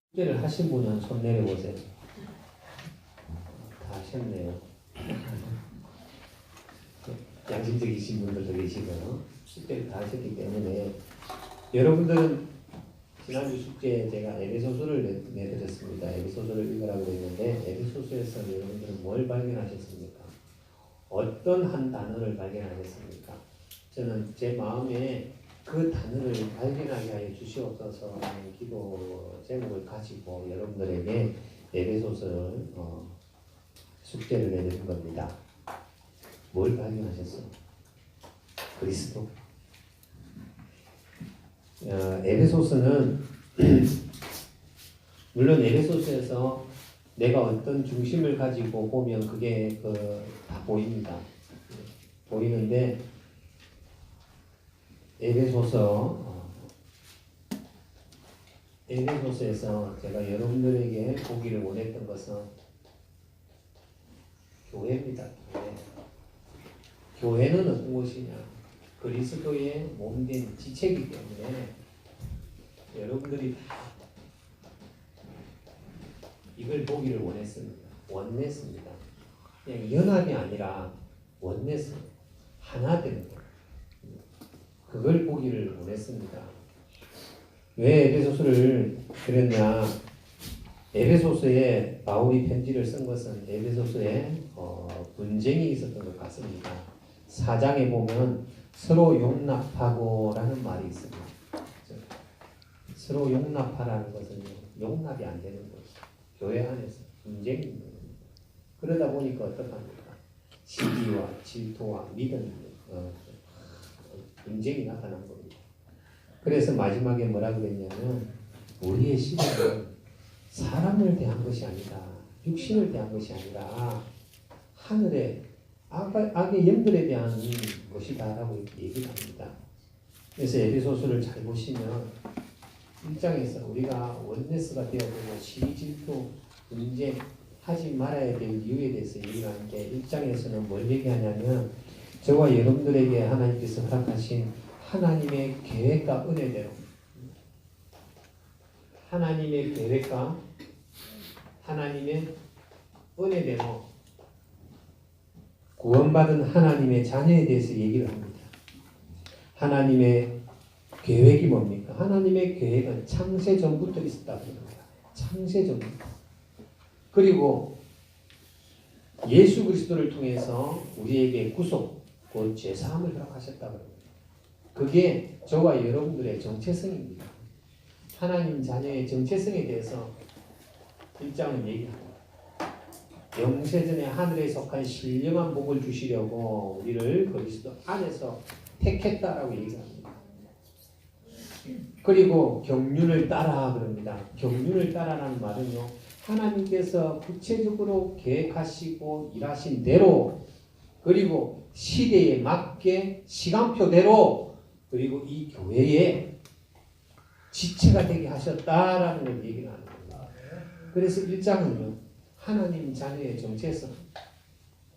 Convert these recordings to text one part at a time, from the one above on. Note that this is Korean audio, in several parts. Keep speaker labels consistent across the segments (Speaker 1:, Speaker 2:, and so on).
Speaker 1: 숙제를 하신 분은 손 내려보세요. 다 하셨네요. 양심적이신 분들도 계시고요. 숙제를 다 하셨기 때문에 여러분들은 지난주 숙제에 제가 에베소서를 내드렸습니다. 에베소서를 읽으라고 했는데 에베소서에서 여러분들은 뭘 발견하셨습니까? 어떤 한 단어를 발견하셨습니까? 저는 제 마음에 그 단어를 발견하게 하여 주시옵소서 하는 기도 제목을 가지고 여러분들에게 에베소서를 숙제를 내드린 겁니다. 뭘 발견하셨어요? 그리스도. 에베소서는 물론 에베소서에서 내가 어떤 중심을 가지고 보면 그게 다 보입니다. 보이는데 에베소서에서 제가 여러분들에게 보기를 원했던 것은 교회입니다. 교회는 어떤 곳이냐? 그리스도의 몸된 지체이기 때문에 여러분들이 이걸 보기를 원했습니다. 그냥 연합이 아니라 원내스, 하나 되는 거예요. 그걸 보기를 원했습니다. 왜 에베소서를 그랬냐? 에베소서에 바울이 편지를 쓴 것은 에베소서에 분쟁이 있었던 것 같습니다. 4장에 보면 서로 용납하고 라는 말이 있습니다. 서로 용납하라는 것은 용납이 안 되는 거죠. 교회 안에서 분쟁이 있는 겁니다. 그러다 보니까 어떡합니까? 시기와 질투와 믿음, 분쟁이 나타난 겁니다. 그래서 마지막에 뭐라 그랬냐면 우리의 시대는 사람을 대한 것이 아니다. 육신을 대한 것이 아니라 하늘의 악의 영들에 대한 것이다 라고 이렇게 얘기를 합니다. 그래서 에베소서를 잘 보시면 1장에서 우리가 원네스가 되어보고 시기 질투 분쟁 하지 말아야 될 이유에 대해서 얘기를 하는데 1장에서는 뭘 얘기하냐면 저와 여러분들에게 하나님께서 허락하신 하나님의 계획과 은혜대로 하나님의 계획과 하나님의 은혜대로 구원받은 하나님의 자녀에 대해서 얘기를 합니다. 하나님의 계획이 뭡니까? 하나님의 계획은 창세 전부터 있었다고 합니다. 창세 전부터. 그리고 예수 그리스도를 통해서 우리에게 구속, 곧 죄사함을 허락하셨다고 합니다. 그게 저와 여러분들의 정체성입니다. 하나님 자녀의 정체성에 대해서 1장은 얘기합니다. 영세전에 하늘에 속한 신령한 복을 주시려고 우리를 그리스도 안에서 택했다라고 얘기합니다. 그리고 경륜을 따라 그럽니다. 경륜을 따라라는 말은요, 하나님께서 구체적으로 계획하시고 일하신 대로, 그리고 시대에 맞게 시간표대로, 그리고 이 교회의 지체가 되게 하셨다라는 걸 얘기를 하는 겁니다. 그래서 1장은요, 하나님 자녀의 정체성,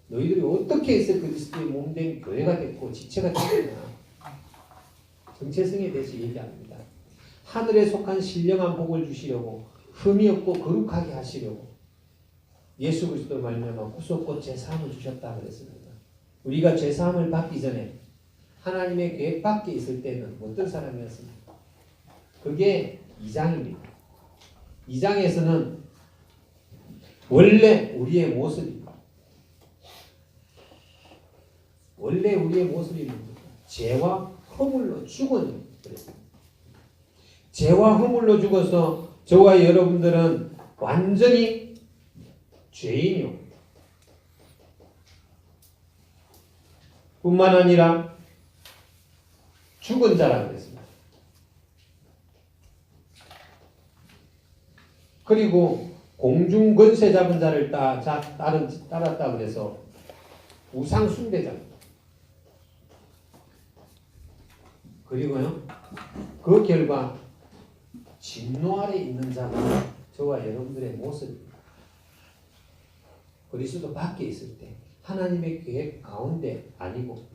Speaker 1: 너희들이 어떻게 해서 그리스도의 몸된 교회가 됐고 지체가 됐느냐, 정체성에 대해서 얘기합니다. 하늘에 속한 신령한 복을 주시려고, 흠이 없고 거룩하게 하시려고 예수 그리스도 말미암아 구속과 죄사함을 주셨다 그랬습니다. 우리가 죄사함을 받기 전에 하나님의 계획 밖에 있을 때는 어떤 사람이었습니까? 그게 2장입니다. 2장에서는 원래 우리의 모습이 뭡니까? 죄와 허물로 죽은 그랬습니다. 죄와 허물로 죽어서 저와 여러분들은 완전히 죄인이요. 뿐만 아니라 죽은 자라 그랬습니다. 그리고 공중 권세 잡은 자를 따랐다 그래서 우상 숭배자입니다. 그리고요, 그 결과 진노 아래 있는 자가 저와 여러분들의 모습입니다. 그리스도 밖에 있을 때 하나님의 계획 가운데 아니고,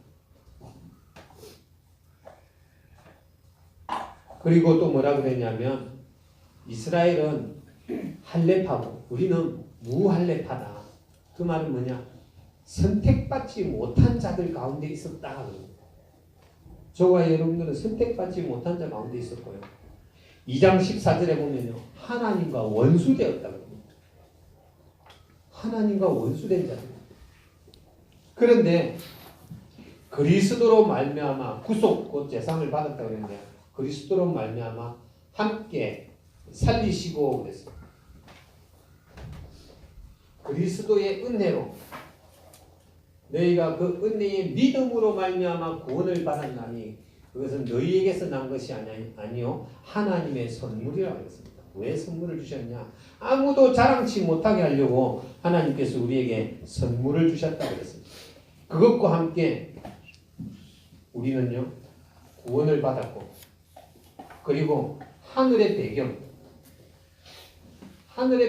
Speaker 1: 그리고 또 뭐라 그랬냐면 이스라엘은 할례파고 우리는 무할례파다. 그 말은 뭐냐? 선택받지 못한 자들 가운데 있었다. 저와 여러분들은 선택받지 못한 자 가운데 있었고요. 2장 14절에 보면요. 하나님과 원수되었다. 하나님과 원수된 자들. 그런데 그리스도로 말미암아 구속 곧 제상을 받았다 그랬는데 그리스도로 말미암아 함께 살리시고 그랬어요. 그리스도의 은혜로 너희가 그 은혜의 믿음으로 말미암아 구원을 받았나니 그것은 너희에게서 난 것이 아니요 하나님의 선물이라고 했습니다. 왜 선물을 주셨냐? 아무도 자랑치 못하게 하려고 하나님께서 우리에게 선물을 주셨다고 했습니다. 그것과 함께 우리는요 구원을 받았고 그리고 하늘의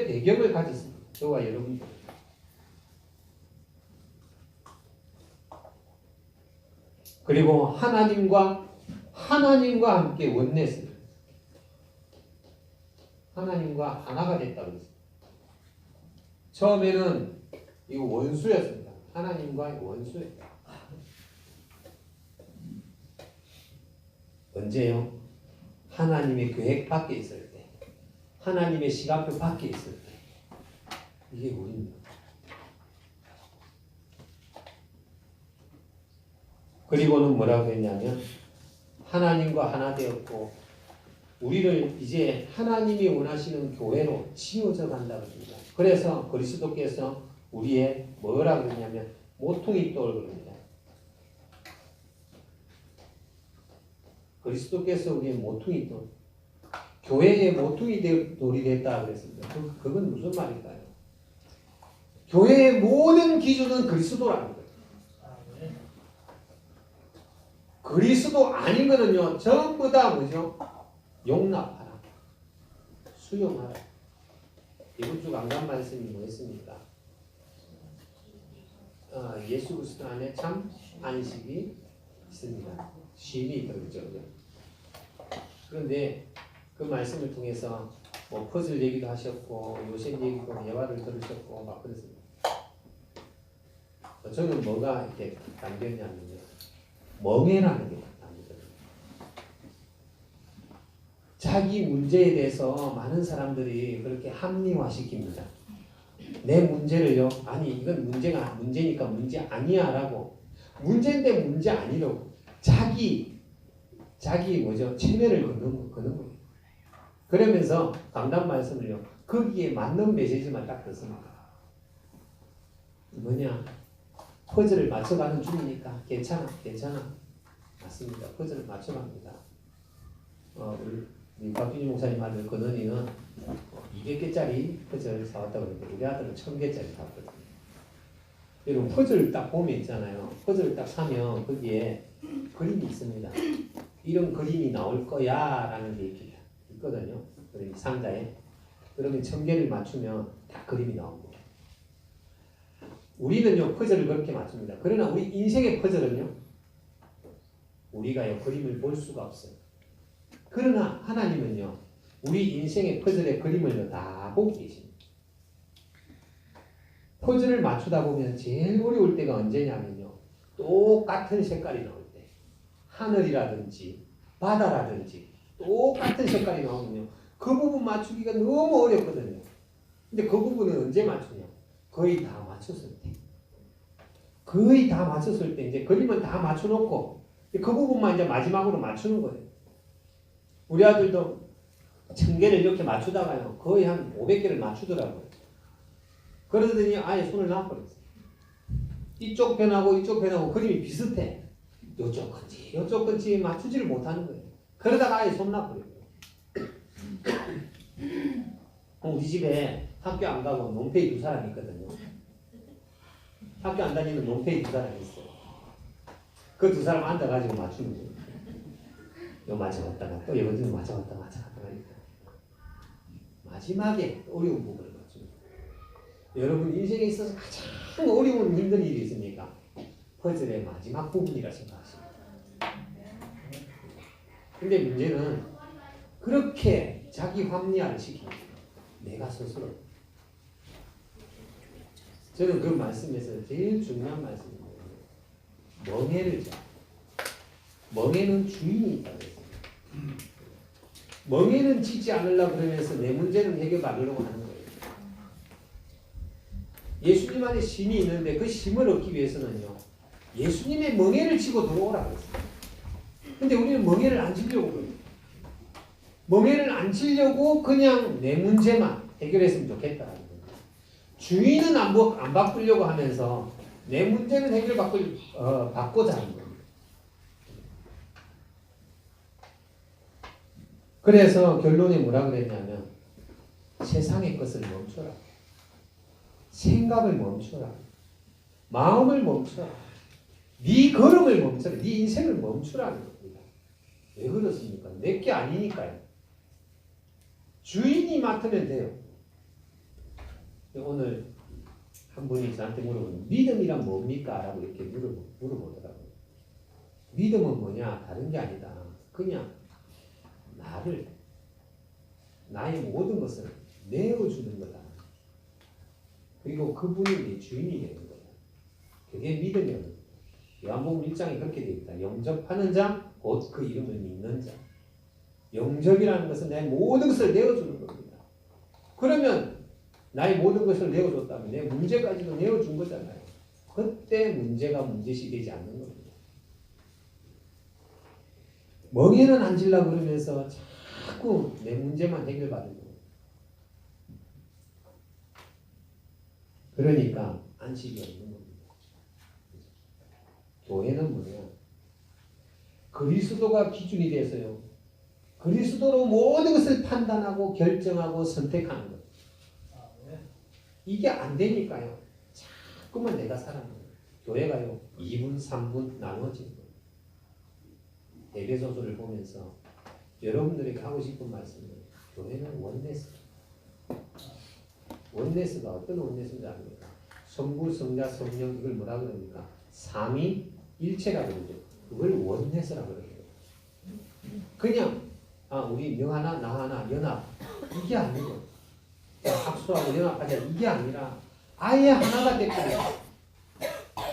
Speaker 1: 배경을 가졌습니다. 저와 여러분들. 그리고 하나님과 함께 원냈습니다. 하나님과 하나가 됐다고 했습니다. 처음에는 이거 원수였습니다. 하나님과 원수였다. 언제요? 하나님의 계획 밖에 있을 때, 하나님의 시간표 밖에 있을 때, 이게 우리입니다. 그리고는 뭐라고 했냐면 하나님과 하나 되었고 우리를 이제 하나님이 원하시는 교회로 치워져 간다고 합니다. 그래서 그리스도께서 우리의 뭐라고 그러냐면 모퉁이 돌을 그럽니다. 그리스도께서 우리의 모퉁이 돌, 교회의 모퉁이 돌이 됐다 그랬습니다. 그건 무슨 말일까요? 교회의 모든 기준은 그리스도라는 거예요. 그리스도 아닌 거는요 전부 다 뭐죠? 용납하라, 수용하라. 이번 주 강단 말씀이 뭐였습니까? 예수 그리스도 안에 참 안식이 있습니다. 쉼이 있죠. 그런데 그 말씀을 통해서 뭐 퍼즐 얘기도 하셨고 요셉 얘기도 예화를 들으셨고 막 그랬습니다. 저는 뭐가 이렇게 담겼냐면요. 멍해라는 게 담겨요. 자기 문제에 대해서 많은 사람들이 그렇게 합리화시킵니다. 내 문제를요. 아니 이건 문제니까 문제 아니야 라고 문제인데 문제 아니라고 자기 뭐죠? 체면을 걷는 거예요. 그러면서 강단 말씀을요. 거기에 맞는 메시지만 딱 듣습니다. 뭐냐? 퍼즐을 맞춰가는 중이니까 괜찮아. 맞습니다. 퍼즐을 맞춰갑니다. 우리 박준희 목사님 아들 건원이는 200개짜리 퍼즐을 사왔다고 그러는데 우리 아들은 1000개짜리 사왔거든요. 여러분 퍼즐을 딱 보면 있잖아요. 퍼즐을 딱 사면 거기에 그림이 있습니다. 이런 그림이 나올 거야 라는 게 있거든요. 그림 상자에. 그러면 1000개를 맞추면 다 그림이 나옵니다. 우리는요 퍼즐을 그렇게 맞춥니다. 그러나 우리 인생의 퍼즐은요 우리가요 그림을 볼 수가 없어요. 그러나 하나님은요 우리 인생의 퍼즐의 그림을 다 보고 계십니다. 퍼즐을 맞추다 보면 제일 어려울 때가 언제냐면요 똑같은 색깔이 나올 때 하늘이라든지 바다라든지 똑같은 색깔이 나오면요 그 부분 맞추기가 너무 어렵거든요. 근데 그 부분은 언제 맞추냐? 거의 다 맞췄을 때. 거의 다 맞췄을 때 이제 그림은 다 맞춰놓고 그 부분만 이제 마지막으로 맞추는 거예요. 우리 아들도 1000개를 이렇게 맞추다가요 거의 한 500개를 맞추더라고요. 그러더니 아예 손을 놔버렸어요. 이쪽 편하고 이쪽 편하고 그림이 비슷해. 요쪽 건지 맞추지를 못하는 거예요. 그러다가 아예 손 놔버려요. 우리 집에 학교 안 가고 논페이 2사람이 있거든요. 학교 안 다니는 논페이 2사람이 있어요. 그 2사람 앉아가지고 맞추는 거예요. 요 맞춰갔다가 또 여기도 맞춰갔다가 이렇게. 마지막에 어려운 부분을 맞추는 거예요. 여러분 인생에 있어서 가장 어려운 힘든 일이 있습니까? 퍼즐의 마지막 부분이라 생각하십니다. 근데 문제는 그렇게 자기 합리화를 시킵니다. 내가 스스로. 저는 그 말씀에서 제일 중요한 말씀이에요. 멍해를 져. 멍해는 주인이 있다고 했어요. 멍해는 짓지 않으려고 그러면서 내 문제는 해결받으려고 하는 거예요. 예수님 안에 심이 있는데 그 심을 얻기 위해서는요. 예수님의 멍해를 지고 들어오라고 했어요. 근데 우리는 멍해를 안 지려고 그래요. 멍해를 안 지려고 그냥 내 문제만 해결했으면 좋겠다는 거예요. 주인은 안 바꾸려고 하면서 내 문제는 바꾸자 하는 거예요. 그래서 결론이 뭐라 그랬냐면 세상의 것을 멈춰라. 생각을 멈춰라. 마음을 멈춰라. 네 걸음을 멈춰라. 네 인생을 멈추라는 겁니다. 왜 그렇습니까? 내게 아니니까요. 주인이 맡으면 돼요. 오늘 한 분이 저한테 물어보는 믿음이란 뭡니까? 라고 이렇게 물어보더라고요. 믿음은 뭐냐? 다른 게 아니다. 그냥 나의 모든 것을 내어주는 거다. 그리고 그분이 내 주인이 되는 거다. 그게 믿음이라는 거다. 요한복음 1장에 그렇게 되어 있다. 영접하는 자, 곧 그 이름을 믿는 자. 영접이라는 것은 내 모든 것을 내어주는 겁니다. 그러면 나의 모든 것을 내어줬다면 내 문제까지도 내어준 거잖아요. 그때 문제가 문제시 되지 않는 겁니다. 멍에는 안 질려고 그러면서 자꾸 내 문제만 해결받으려고. 그러니까 안식이 없는 겁니다. 교회는 뭐냐? 그리스도가 기준이 돼서요. 그리스도로 모든 것을 판단하고 결정하고 선택하는 것. 이게 안 되니까요. 자꾸만 내가 살아가는 거예요. 교회가요. 2분, 3분 나눠지는 거예요. 에베소서를 보면서 여러분들에게 하고 싶은 말씀은 교회는 원네스. 원네스가 어떤 원네스인지 아닙니까? 성부, 성자, 성령 이걸 뭐라 그럽니까? 삼위일체라 그러죠. 그걸 원네스라 그래요. 그냥 우리 너 하나 나 하나 연합 이게 아니고 합수하고 연합하자 이게 아니라 아예 하나가 됐거든요.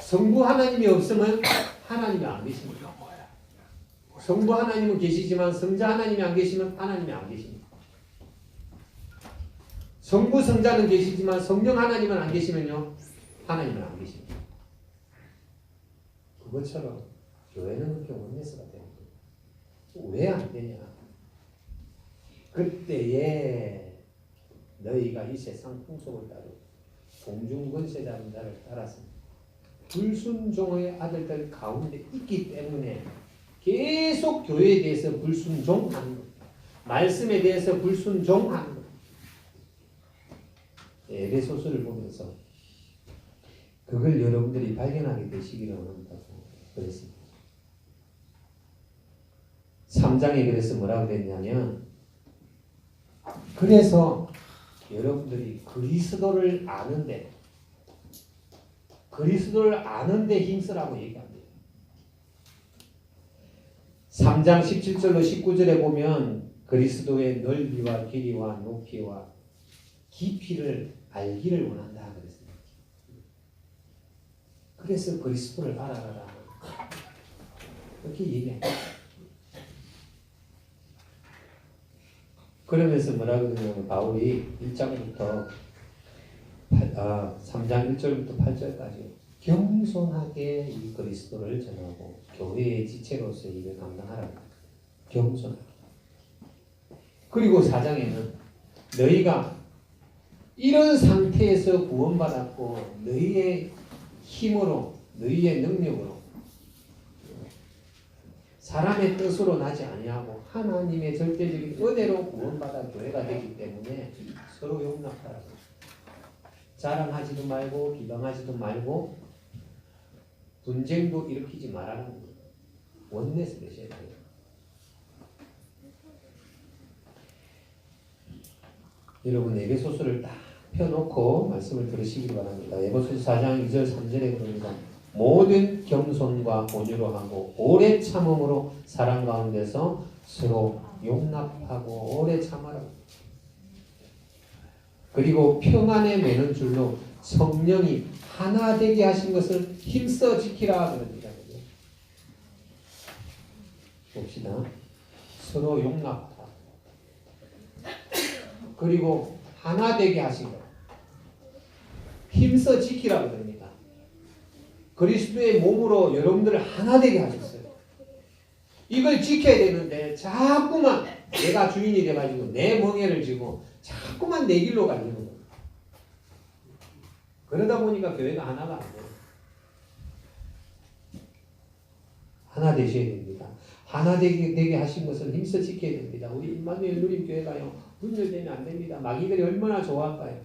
Speaker 1: 성부 하나님이 없으면 하나님이 안 계십니다. 성부 하나님은 계시지만 성자 하나님이 안 계시면 하나님이 안 계십니다. 성부 성자는 계시지만 성령 하나님은 안 계시면요 하나님은 안 계십니다. 그것처럼 교회는 그렇게 원네스가 되는 거예요. 왜 안 되냐? 그때에 너희가 이 세상 풍속을 따르고 공중권세자는 자를 따라서 불순종의 아들들 가운데 있기 때문에 계속 교회에 대해서 불순종하는 것, 말씀에 대해서 불순종하는 것. 에베소서를 보면서 그걸 여러분들이 발견하게 되시기를 원한다고 그랬습니다. 3장에 그래서 뭐라고 그랬냐면 그래서 여러분들이 그리스도를 아는데 힘쓰라고 얘기합니다. 3장 17절로 19절에 보면 그리스도의 넓이와 길이와 높이와 깊이를 알기를 원한다 그랬습니다. 그래서 그리스도를 알아가라 그렇게 얘기합니다. 그러면서 뭐라고 그러냐면 바울이 1장부터 3장 1절부터 8절까지 겸손하게 이 그리스도를 전하고 교회의 지체로서 일을 감당하라. 겸손하게. 그리고 4장에는 너희가 이런 상태에서 구원받았고 너희의 힘으로 너희의 능력으로 사람의 뜻으로 나지 아니하고 하나님의 절대적인 은혜로 구원받아 교회가 되기 때문에 서로 용납하라. 자랑하지도 말고 비방하지도 말고 분쟁도 일으키지 말라는 거예요. 원내스 되셔야 돼요. 여러분 에베소서를 딱 펴놓고 말씀을 들으시기 바랍니다. 에베소서 4장 2절 3절에 그럽니다. 모든 겸손과 온유로 하고 오래 참음으로 사랑 가운데서 서로 용납하고 오래 참아라. 그리고 평안에 매는 줄로 성령이 하나 되게 하신 것을 힘써 지키라 그럽니다. 봅시다. 서로 용납하라. 그리고 하나 되게 하신 것. 힘써 지키라 그럽니다. 그리스도의 몸으로 여러분들을 하나 되게 하셨어요. 이걸 지켜야 되는데 자꾸만 내가 주인이 돼가지고 내 멍에를 쥐고 자꾸만 내 길로 가려는 거예요. 그러다 보니까 교회가 하나가 안 돼요. 하나 되셔야 됩니다. 하나 되게 하신 것을 힘써 지켜야 됩니다. 우리 임마누엘 누림교회가요. 문 열되면 안 됩니다. 마귀들이 얼마나 좋아할까요?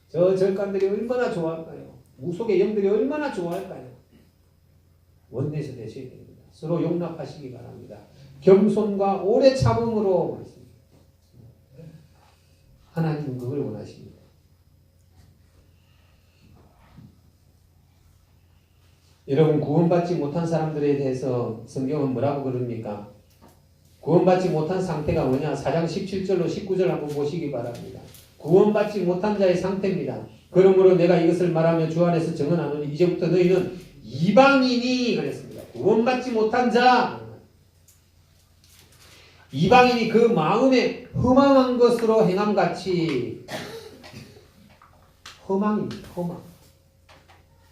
Speaker 1: 저 절간들이 얼마나 좋아할까요? 무속의 영들이 얼마나 좋아할까요? 원내에서 되셔야 됩니다. 서로 용납하시기 바랍니다. 겸손과 오래 참음으로 하나님은 그걸 원하십니다. 여러분 구원받지 못한 사람들에 대해서 성경은 뭐라고 그럽니까? 구원받지 못한 상태가 뭐냐? 4장 17절로 19절 한번 보시기 바랍니다. 구원받지 못한 자의 상태입니다. 그러므로 내가 이것을 말하며 주 안에서 증언하노니 이제부터 너희는 이방인이 그랬습니다. 구원받지 못한 자. 이방인이 그 마음에 허망한 것으로 행함같이 허망입니다. 허망.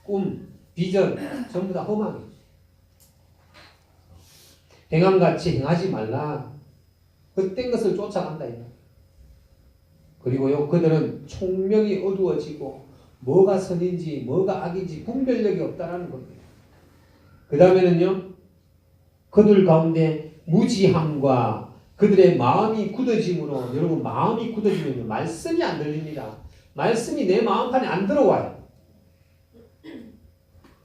Speaker 1: 꿈, 비전 전부 다 허망이에요. 행함같이 행하지 말라. 헛된 것을 쫓아간다. 그리고요 그들은 총명이 어두워지고 뭐가 선인지 뭐가 악인지 분별력이 없다라는 겁니다. 그 다음에는요 그들 가운데 무지함과 그들의 마음이 굳어짐으로 여러분 마음이 굳어지면 말씀이 안 들립니다. 말씀이 내 마음판에 안 들어와요.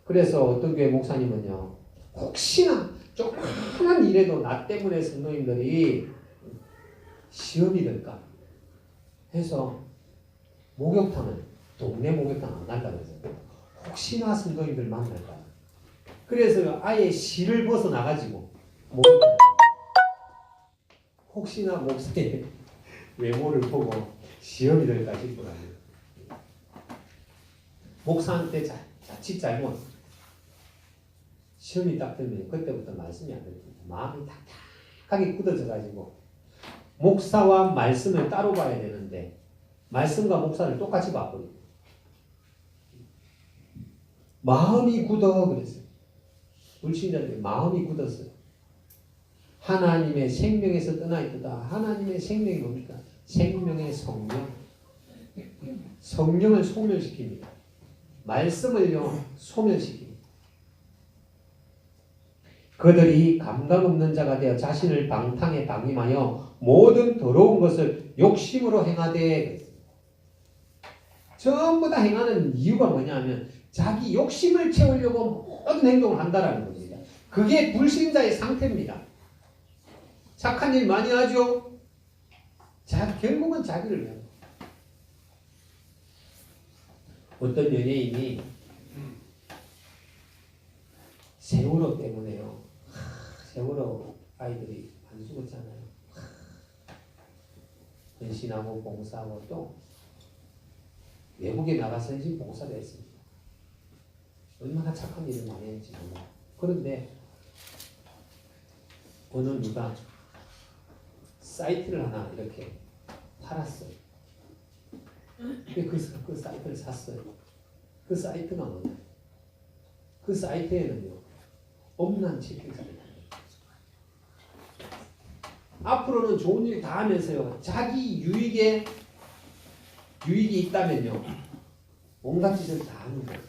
Speaker 1: 그래서 어떤 교회 목사님은요 혹시나 조그만 일에도 나 때문에 성도님들이 시험이 될까 해서 목욕탕은 동네 목욕탕 안 간다고 해서 혹시나 성도님들 만날까 그래서 아예 실을 벗어나가지고 목욕탕 혹시나 목사의 외모를 보고 시험이 될까 싶더라고요. 목사한테 자칫 잘못 시험이 딱 들면 그때부터 말씀이 안 들립니다. 마음이 탁탁하게 굳어져가지고 목사와 말씀을 따로 봐야 되는데 말씀과 목사를 똑같이 봐버리고 마음이 굳어 그랬어요. 불신자들이 마음이 굳었어요. 하나님의 생명에서 떠나 있다. 하나님의 생명이 뭡니까? 생명의 성령. 성령을 소멸시킵니다. 말씀을요 소멸시킵니다. 그들이 감각 없는 자가 되어 자신을 방탕에 방임하여 모든 더러운 것을 욕심으로 행하되 전부 다 행하는 이유가 뭐냐면 자기 욕심을 채우려고 모든 행동을 한다라는 겁니다. 그게 불신자의 상태입니다. 착한 일 많이 하죠. 결국은 자기를 위한 어떤 연예인이 세월호 때문에요. 세월호 아이들이 안 죽었잖아요. 헌신하고 봉사하고 또 외국에 나가서 헌신 봉사를 했습니다. 얼마나 착한 일을 많이 했는지 몰라요. 그런데 어느 누가 사이트를 하나 이렇게 팔았어요. 그 사이트를 샀어요. 그 사이트가 뭐냐? 그 사이트에는요 엄난 채팅창이 앞으로는 좋은 일 다 하면서요 자기 유익이 있다면요 온갖 짓을 다 하는 거예요.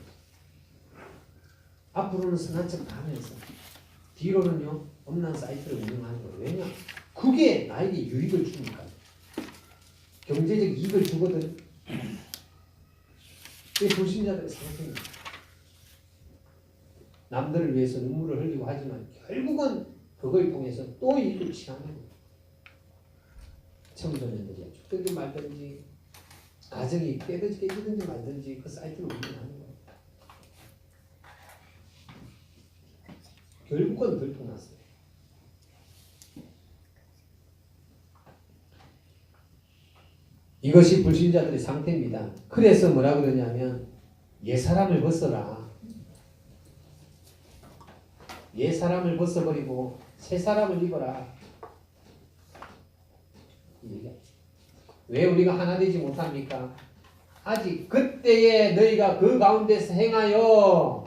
Speaker 1: 앞으로는 선한 척 다 하면서 뒤로는요 엄난 사이트를 운영하는 거예요. 왜냐? 그게 나에게 유익을 주니까. 경제적 이익을 주거든. 그게 불신자들의 상태입니다. 남들을 위해서 눈물을 흘리고 하지만 결국은 그걸 통해서 또 이익을 취하는 거예요. 청소년들이 죽든지 말든지 가정이 깨지든지 말든지 그 사이트를 운영하는 거예요. 결국은 들통났어요. 이것이 불신자들의 상태입니다. 그래서 뭐라 그러냐면 옛사람을 벗어라. 옛사람을 벗어버리고 새사람을 입어라. 왜 우리가 하나 되지 못합니까? 아직 그때에 너희가 그 가운데서 행하여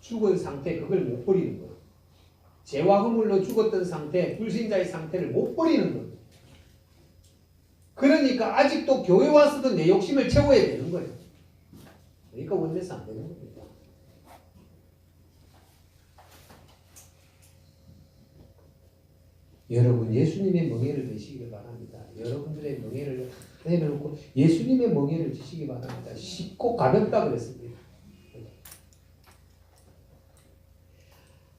Speaker 1: 죽은 상태 그걸 못 버리는 거예요. 죄와 허물로 죽었던 상태, 불신자의 상태를 못 버리는 거예요. 그러니까 아직도 교회 와서도 내 욕심을 채워야 되는 거예요. 그러니까 원내서 안 되는 겁니다. 여러분 예수님의 멍에를 드시기 바랍니다. 여러분들의 멍에를 내려놓고 예수님의 멍에를 드시기 바랍니다. 쉽고 가볍다 그랬습니다.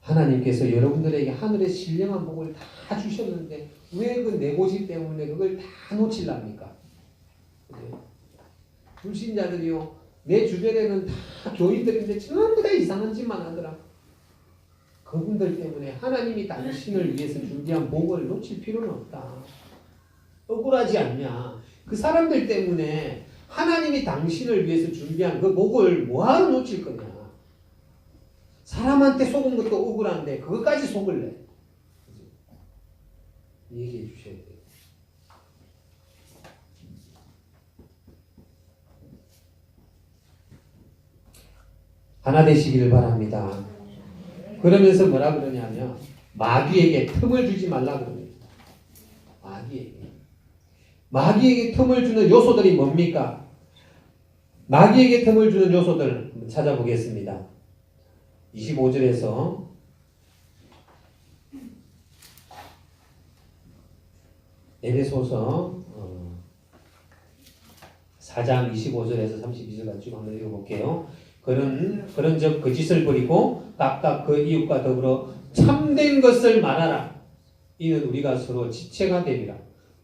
Speaker 1: 하나님께서 여러분들에게 하늘의 신령한 복을 다 주셨는데 왜 그 내고집 때문에 그걸 다 놓칠랍니까? 불신자들이요 내 주변에는 다 교인들인데 전부 다 이상한 짓만 하더라. 그분들 때문에 하나님이 당신을 위해서 준비한 복을 놓칠 필요는 없다. 억울하지 않냐? 그 사람들 때문에 하나님이 당신을 위해서 준비한 그 복을 뭐하러 놓칠 거냐? 사람한테 속은 것도 억울한데 그것까지 속을래? 얘기해 주셔야 돼요. 하나 되시기를 바랍니다. 그러면서 뭐라 그러냐면 마귀에게 틈을 주지 말라 그럽니다. 마귀에게 틈을 주는 요소들이 뭡니까? 마귀에게 틈을 주는 요소들 한번 찾아보겠습니다. 25절에서 에베소서 4장 25절에서 32절까지 쭉 한번 읽어볼게요. 그런즉 그 짓을 버리고 각각 그 이웃과 더불어 참된 것을 말하라. 이는 우리가 서로 지체가 되리라.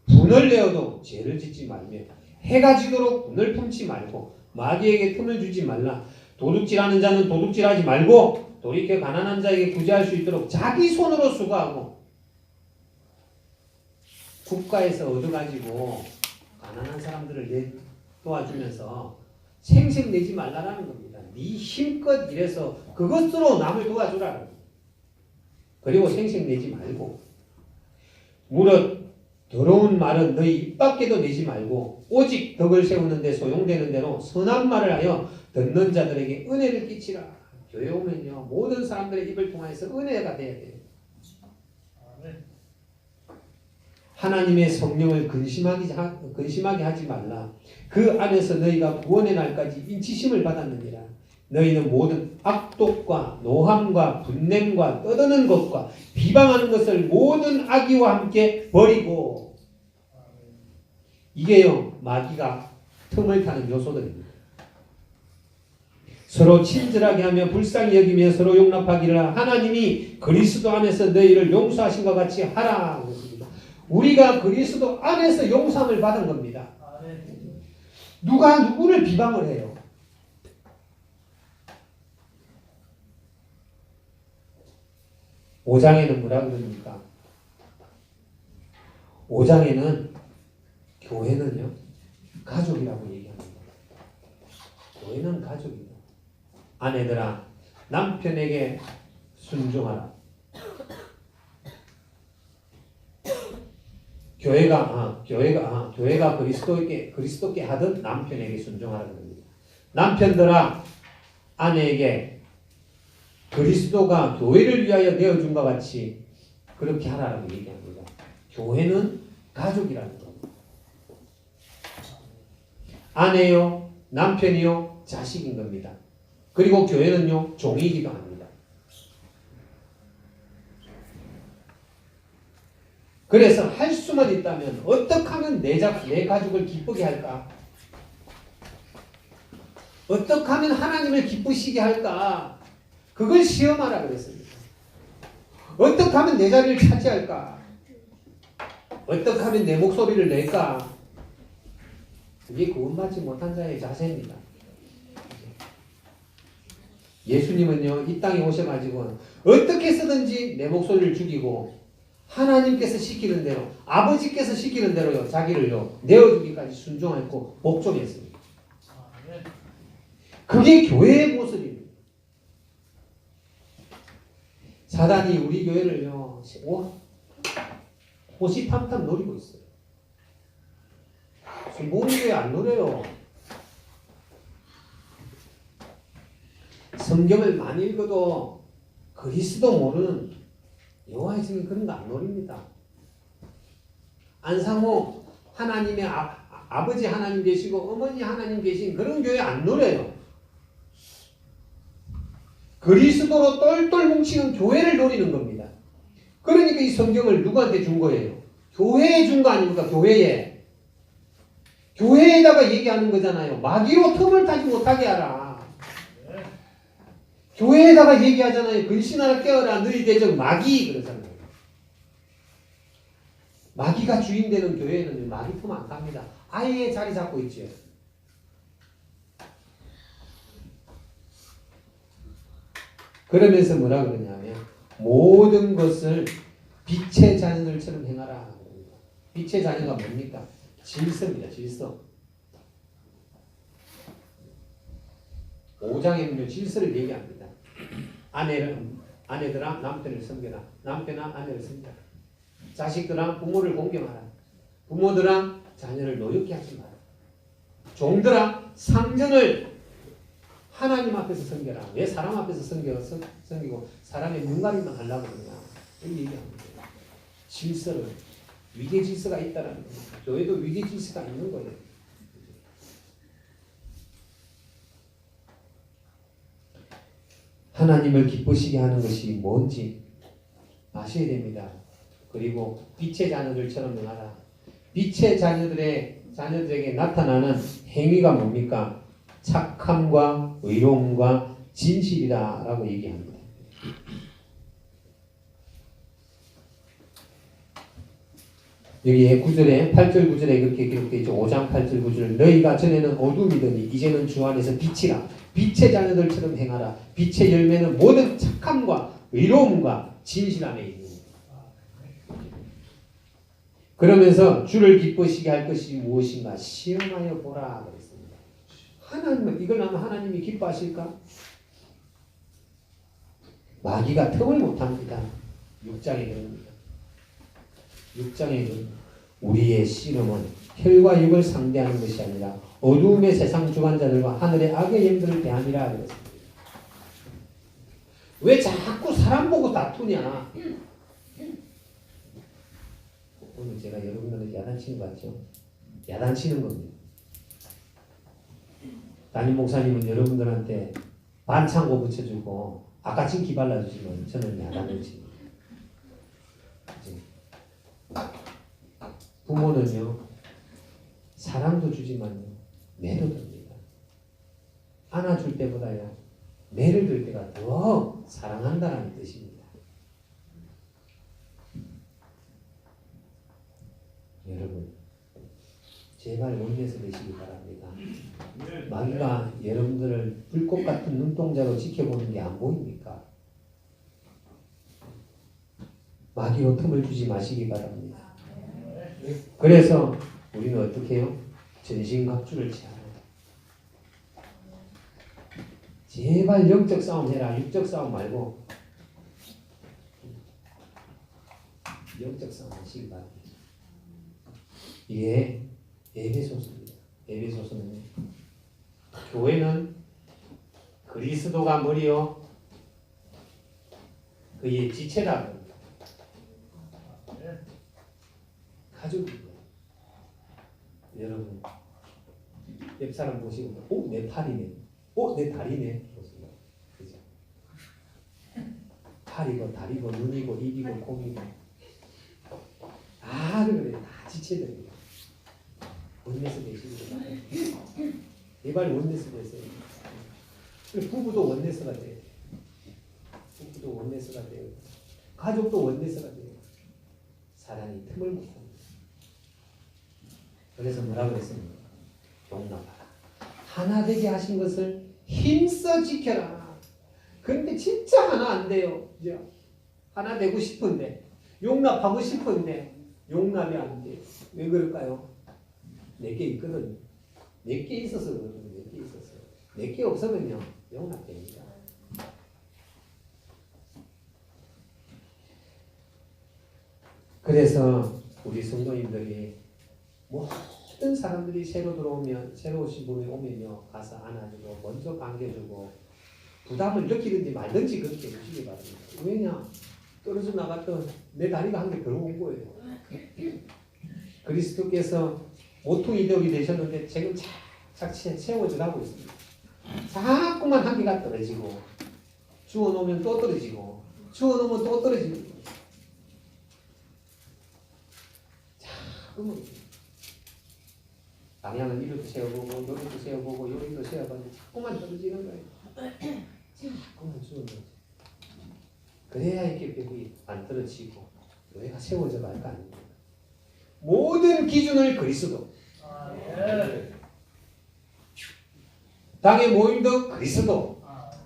Speaker 1: 분을 내어도 죄를 짓지 말며 해가 지도록 분을 품지 말고 마귀에게 틈을 주지 말라. 도둑질하는 자는 도둑질하지 말고 돌이켜 가난한 자에게 구제할 수 있도록 자기 손으로 수고하고 국가에서 얻어가지고 가난한 사람들을 도와주면서 생색내지 말라라는 겁니다. 네 힘껏 일해서 그것으로 남을 도와주라는 겁니다. 그리고 생색내지 말고 무릇 더러운 말은 너희 입 밖에도 내지 말고 오직 덕을 세우는 데 소용되는 대로 선한 말을 하여 듣는 자들에게 은혜를 끼치라. 교회 오면요 모든 사람들의 입을 통해서 은혜가 돼야 돼요. 하나님의 성령을 근심하게 하지 말라. 그 안에서 너희가 구원의 날까지 인치심을 받았느니라. 너희는 모든 악독과 노함과 분냄과 떠드는 것과 비방하는 것을 모든 악의와 함께 버리고. 이게요 마귀가 틈을 타는 요소들입니다. 서로 친절하게 하며 불쌍히 여기며 서로 용납하기를 하나님이 그리스도 안에서 너희를 용서하신 것 같이 하라. 그렇습니다. 우리가 그리스도 안에서 용서함을 받은 겁니다. 누가 누구를 비방을 해요? 5장에는 뭐라 그럽니까? 5장에는 교회는요 가족이라고 얘기합니다. 교회는 가족이다. 아내들아 남편에게 순종하라. 교회가 그리스도께 하듯 남편에게 순종하라 그럽니다. 남편들아 아내에게 그리스도가 교회를 위하여 내어준 것 같이 그렇게 하라고 얘기합니다. 교회는 가족이라는 겁니다. 아내요, 남편이요, 자식인 겁니다. 그리고 교회는요 종이기도 합니다. 그래서 할 수만 있다면 어떻게 하면 내 가족을 기쁘게 할까? 어떻게 하면 하나님을 기쁘시게 할까? 그걸 시험하라 그랬습니다. 어떻게 하면 내 자리를 차지할까? 어떻게 하면 내 목소리를 낼까? 그게 구원받지 못한 자의 자세입니다. 예수님은요 이 땅에 오셔가지고 어떻게 해서든지 내 목소리를 죽이고 하나님께서 시키는 대로, 아버지께서 시키는 대로요, 자기를요, 내어주기까지 순종했고 복종했습니다. 그게 교회의 모습입니다. 사단이 우리 교회를요, 호시탐탐 노리고 있어요. 모든 교회 안 노려요. 성경을 많이 읽어도 그리스도 모르는 여호와의 증인 그런 거 안 노립니다. 안상호 하나님의 아버지 하나님 계시고 어머니 하나님 계신 그런 교회 안 노려요. 그리스도로 똘똘 뭉치는 교회를 노리는 겁니다. 그러니까 이 성경을 누구한테 준 거예요? 교회에 준 거 아닙니까? 교회에. 교회에다가 얘기하는 거잖아요. 마귀로 틈을 타지 못하게 하라. 교회에다가 얘기하잖아요. 근신하라 깨어라 너희 대적 마귀 그러잖아요. 마귀가 주인 되는 교회는 마귀 틈 안 탑니다. 아예 자리 잡고 있죠. 그러면서 뭐라 그러냐면 모든 것을 빛의 자녀들처럼 행하라. 빛의 자녀가 뭡니까? 질서입니다. 질서. 5장에는요 질서를 얘기합니다. 아내들아 남편을 섬겨라. 남편아 아내를 섬겨라. 자식들아 부모를 공경하라. 부모들아 자녀를 노엽게 하지 마라. 종들아 상전을 하나님 앞에서 섬겨라. 왜 사람 앞에서 섬기고 사람의 눈가림만 하려고 그러냐. 이렇게 얘기합니다. 질서를, 위계 질서가 있다는 거예요. 교회도 위계 질서가 있는 거예요. 하나님을 기쁘시게 하는 것이 뭔지 아셔야 됩니다. 그리고 빛의 자녀들처럼 행하라. 빛의 자녀들에게 나타나는 행위가 뭡니까? 착함과 의로움과 진실이다 라고 얘기합니다. 여기에 8절 9절에 그렇게 기록되어 있죠. 5장 8절 9절 너희가 전에는 어둠이더니 이제는 주 안에서 빛이라. 빛의 자녀들처럼 행하라. 빛의 열매는 모든 착함과 의로움과 진실 안에 있는. 그러면서 주를 기쁘시게 할 것이 무엇인가 시험하여 보라 그랬습니다. 하나님은 이걸 하면 하나님이 기뻐하실까? 마귀가 틈을 못합니다. 6장에 그럽니다. 6장에 우리의 씨름은 혈과 육을 상대하는 것이 아니라 어두움의 세상 주관자들과 하늘의 악의 영들을 대함이라 그랬습니다. 왜 자꾸 사람 보고 다투냐? 오늘 제가 여러분들한테 야단치는 거 같죠? 야단치는 겁니다. 담임 목사님은 여러분들한테 반창고 붙여주고 아까친 기 발라주시면 저는 야단을 칩니다. 부모는요 사랑도 주지만요 매도 듭니다. 안아줄 때보다요 매를 들 때가 더 사랑한다는 뜻입니다. 여러분 제발 원내서 되시기 바랍니다. 마귀가 여러분들을 불꽃 같은 눈동자로 지켜보는 게 안 보입니까? 마귀로 틈을 주지 마시기 바랍니다. 그래서 우리는 어떻게 해요? 전신갑주를 취하라. 제발 영적 싸움 해라. 육적 싸움 말고 영적 싸움 하시기 바랍니다. 이게 에베소서입니다. 에베소서는 교회는 그리스도가 머리요 그의 지체라. 가족입니다. 여러분 옆 사람 보시고 내 팔이네. 내 다리네. 그죠? 팔이고 다리고 눈이고 입이고 공이고 다 그래. 다 지체들입니다. 원내서 되시기 바랍니다. 제발 원내서 되세요. 부부도 원내서가 돼요. 부부도 원내서가 돼요. 가족도 원내서가 돼요. 사랑이 틈을 못 합니다. 그래서 뭐라고 그랬습니까? 용납하라. 하나 되게 하신 것을 힘써 지켜라. 그런데 진짜 하나 안 돼요. 하나 되고 싶은데 용납하고 싶은데 용납이 안 돼. 왜 그럴까요? 내게 있거든요. 내게 있어서 그러거든요. 내게 있어서. 내게 없으면요 용납됩니다. 그래서 우리 성도님들이 모든 사람들이 새로 들어오면 새로 오신 분이 오면요 가서 안아주고 먼저 반겨주고 부담을 느끼든지 말든지 그렇게 해주시기 바랍니다. 왜냐? 떨어져 나갔던 내 다리가 한 개 들어온 거예요. 그리스도께서 모퉁이 덕이 되셨는데 지금 착착 채워져 가고 있습니다. 자꾸만 한 개가 떨어지고 주워놓으면 또 떨어지고 주워놓으면 또 떨어지고 자꾸만 방향은 이리도 세워보고 여기도 세워보고 여기도 세워보고 자꾸만 떨어지는 거예요. 자꾸만 주워놓는 거죠. 그래야 이렇게 벽이 안 떨어지고 교회가 세워져 갈 거 아닙니까? 모든 기준을 그리스도. 당의 모임도 그리스도.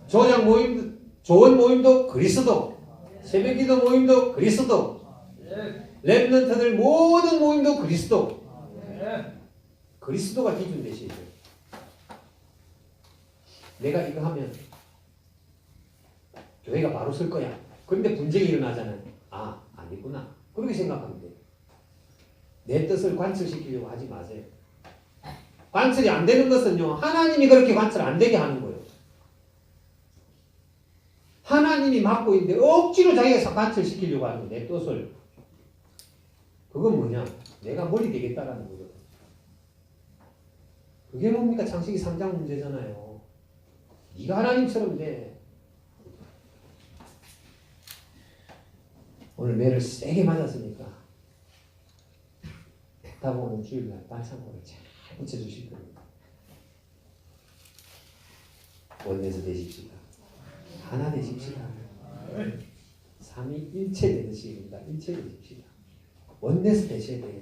Speaker 1: 조장 모임도 조원 모임도 그리스도. 새벽기도 모임도 그리스도. 렘넌트들 모든 모임도 그리스도. 그리스도가 기준 되시죠. 내가 이거 하면 교회가 바로 설 거야. 그런데 분쟁이 일어나잖아요. 아, 아니구나. 그렇게 생각하면 돼요. 내 뜻을 관철시키려고 하지 마세요. 관철이 안 되는 것은요, 하나님이 그렇게 관철 안 되게 하는 거예요. 하나님이 맡고 있는데 억지로 자기가 관철시키려고 하는 거예요. 내 뜻을. 그건 뭐냐? 내가 머리 되겠다라는 거거든요. 그게 뭡니까? 창세기 3장 문제잖아요. 네가 하나님처럼 돼. 오늘 매를 세게 맞았으니까 다음 오는 주일날 반창고를 잘 붙여주실 겁니다. 원내에서 되십시다. 하나 되십시다. 삼위일체 되십시다. 일체 되십시다. 원내에서 되셔야 돼요.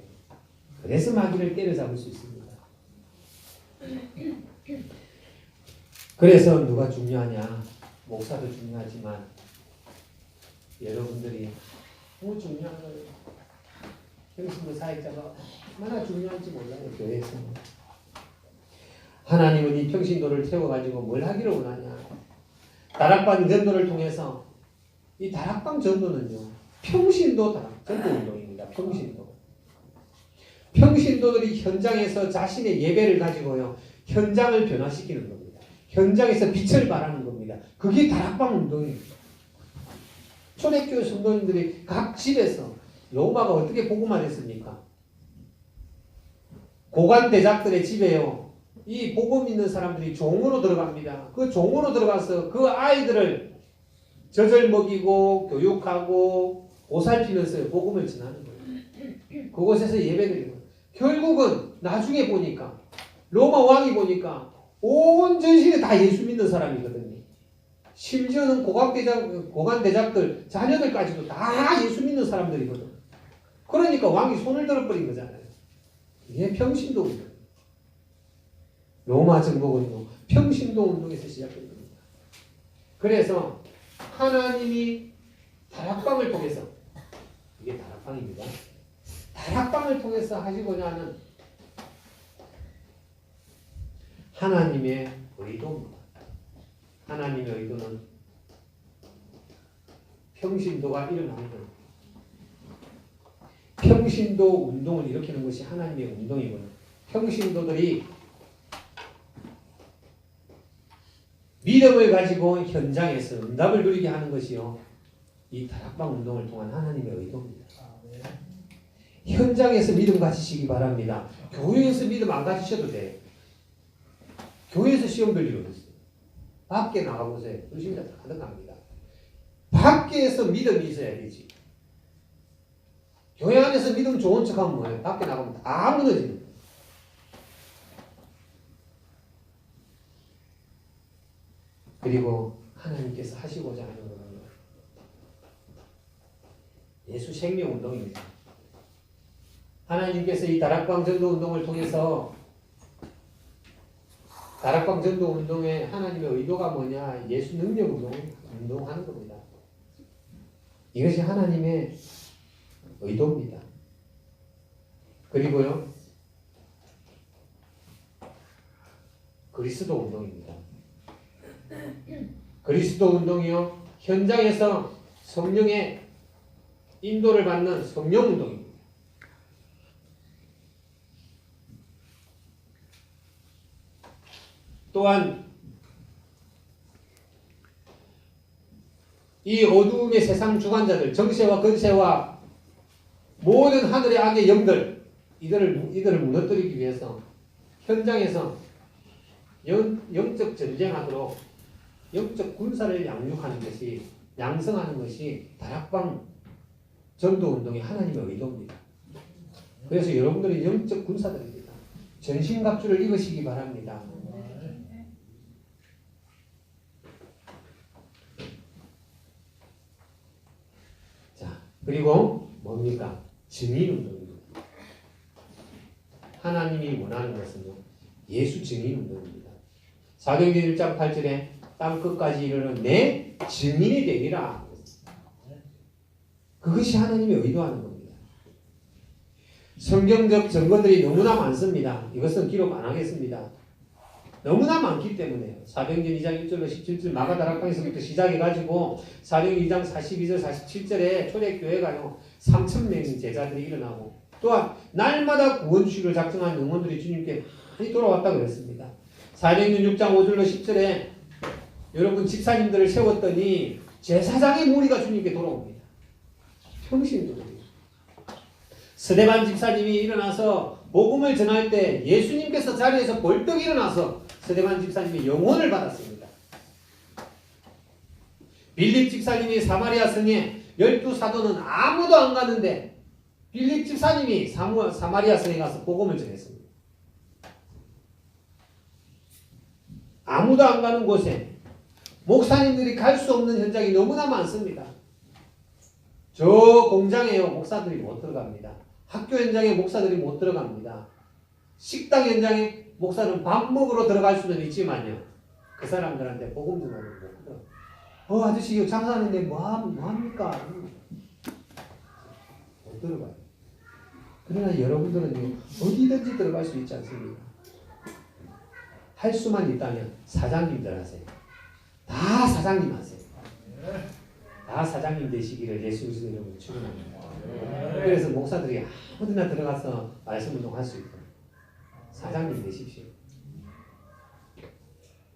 Speaker 1: 그래서 마귀를 때려잡을 수 있습니다. 그래서 누가 중요하냐? 목사도 중요하지만 여러분들이 너무 중요한 거예요. 평신도 사역자가 얼마나 중요한지 몰라요. 교회에서. 하나님은 이 평신도를 세워가지고 뭘 하기를 원하냐. 다락방 전도를 통해서 이 다락방 전도는요. 평신도 전도 운동입니다. 평신도. 평신도들이 현장에서 자신의 예배를 가지고요. 현장을 변화시키는 겁니다. 현장에서 빛을 발하는 겁니다. 그게 다락방 운동입니다. 초대교회 성도님들이 각 집에서 로마가 어떻게 복음화됐습니까? 고관 대작들의 집에요. 이 복음 있는 사람들이 종으로 들어갑니다. 그 종으로 들어가서 그 아이들을 젖을 먹이고 교육하고 보살피면서 복음을 전하는 거예요. 그곳에서 예배드리는 거예요. 결국은 나중에 보니까 로마 왕이 보니까 온 전신에 다 예수 믿는 사람이거든요. 심지어는 고관 대작들 자녀들까지도 다 예수 믿는 사람들이거든. 그러니까 왕이 손을 들어버린 거잖아요. 이게 평신도 운동. 로마 정복은요 평신도 운동에서 시작된 겁니다. 그래서 하나님이 다락방을 통해서, 이게 다락방입니다. 다락방을 통해서 하시고자 하는 하나님의 의도입니다. 하나님의 의도는 평신도가 일어나는 겁니다. 평신도 운동을 일으키는 것이 하나님의 운동이고요. 평신도들이 믿음을 가지고 현장에서 응답을 누리게 하는 것이요. 이 다락방 운동을 통한 하나님의 의도입니다. 현장에서 믿음 가지시기 바랍니다. 교회에서 믿음 안 가지셔도 돼요. 교회에서 시험 들 일 없어요. 밖에 나가보세요. 의심자 가득합니다. 밖에서 믿음이 있어야 되지. 교회 안에서 믿음 좋은 척하면 뭐예요? 밖에 나가면 다 무너집니다. 그리고 하나님께서 하시고자 하는 것은 예수 생명 운동입니다. 하나님께서 이 다락방 전도 운동을 통해서 다락방 전도 운동의 하나님의 의도가 뭐냐? 예수 능력 운동하는 겁니다. 이것이 하나님의 의도입니다. 그리고요, 그리스도 운동입니다. 그리스도 운동이요, 현장에서 성령의 인도를 받는 성령 운동입니다. 또한 이 어두움의 세상 주관자들, 정세와 근세와 모든 하늘의 악의 영들, 이들을 무너뜨리기 위해서 현장에서 영적 전쟁하도록 영적 군사를 양육하는 것이, 양성하는 것이 다락방 전도운동의 하나님의 의도입니다. 그래서 여러분들이 영적 군사들입니다. 전신갑주를 입으시기 바랍니다. 자, 그리고 뭡니까? 증인운동입니다. 하나님이 원하는 것은요, 예수 증인운동입니다. 사도행전 1장 8절에 땅 끝까지 이르는 내 증인이 되리라. 그것이 하나님이 의도하는 겁니다. 성경적 증거들이 너무나 많습니다. 이것은 기록 안 하겠습니다. 너무나 많기 때문에요. 사도행전 2장 1절로 17절 마가다락방에서부터 시작해가지고 사도행전 2장 42절 47절에 초대교회가요 3,000명의 제자들이 일어나고, 또한 날마다 구원주의를 작성한 영혼들이 주님께 많이 돌아왔다 그랬습니다. 사도행전 6장 5절로 10절에 여러분 집사님들을 세웠더니 제사장의 무리가 주님께 돌아옵니다. 평신도입니다. 스데반 집사님이 일어나서 복음을 전할 때 예수님께서 자리에서 벌떡 일어나서 스데반 집사님이 영혼을 받았습니다. 빌립 집사님이 사마리아 성에 12사도는 아무도 안 가는데 빌립 집사님이 사마리아 성에 가서 복음을 전했습니다. 아무도 안 가는 곳에 목사님들이 갈 수 없는 현장이 너무나 많습니다. 저 공장에요, 목사들이 못 들어갑니다. 학교 현장에 목사들이 못 들어갑니다. 식당 현장에 목사는 밥 먹으러 들어갈 수는 있지만요, 그 사람들한테 복음 전하는 못 들어. 아저씨 이거 장사하는데 뭐합니까? 못 들어가요. 그러나 여러분들은 어디든지 들어갈 수 있지 않습니까? 할 수만 있다면 사장님들 하세요. 다 사장님 하세요. 다 사장님 되시기를 예수 그리스도 이름으로 축원합니다. 그래서 목사들이 아무데나 들어가서 말씀 운동할 수 있도록 사장님 되십시오.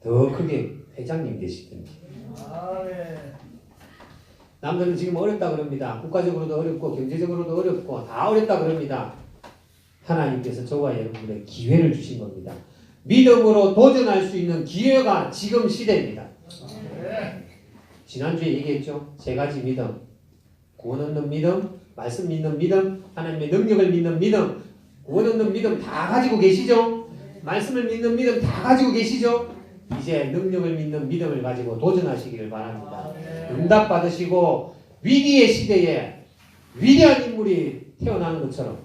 Speaker 1: 더 크게 회장님 되시든지. 남들은 지금 어렵다 그럽니다. 국가적으로도 어렵고 경제적으로도 어렵고 다 어렵다 그럽니다. 하나님께서 저와 여러분들의 기회를 주신 겁니다. 믿음으로 도전할 수 있는 기회가 지금 시대입니다. 지난주에 얘기했죠. 세 가지 믿음. 구원 얻는 믿음, 말씀 믿는 믿음, 하나님의 능력을 믿는 믿음. 구원 얻는 믿음 다 가지고 계시죠? 말씀을 믿는 믿음 다 가지고 계시죠? 이제 능력을 믿는 믿음을 가지고 도전하시기를 바랍니다. 응답 받으시고 위기의 시대에 위대한 인물이 태어나는 것처럼,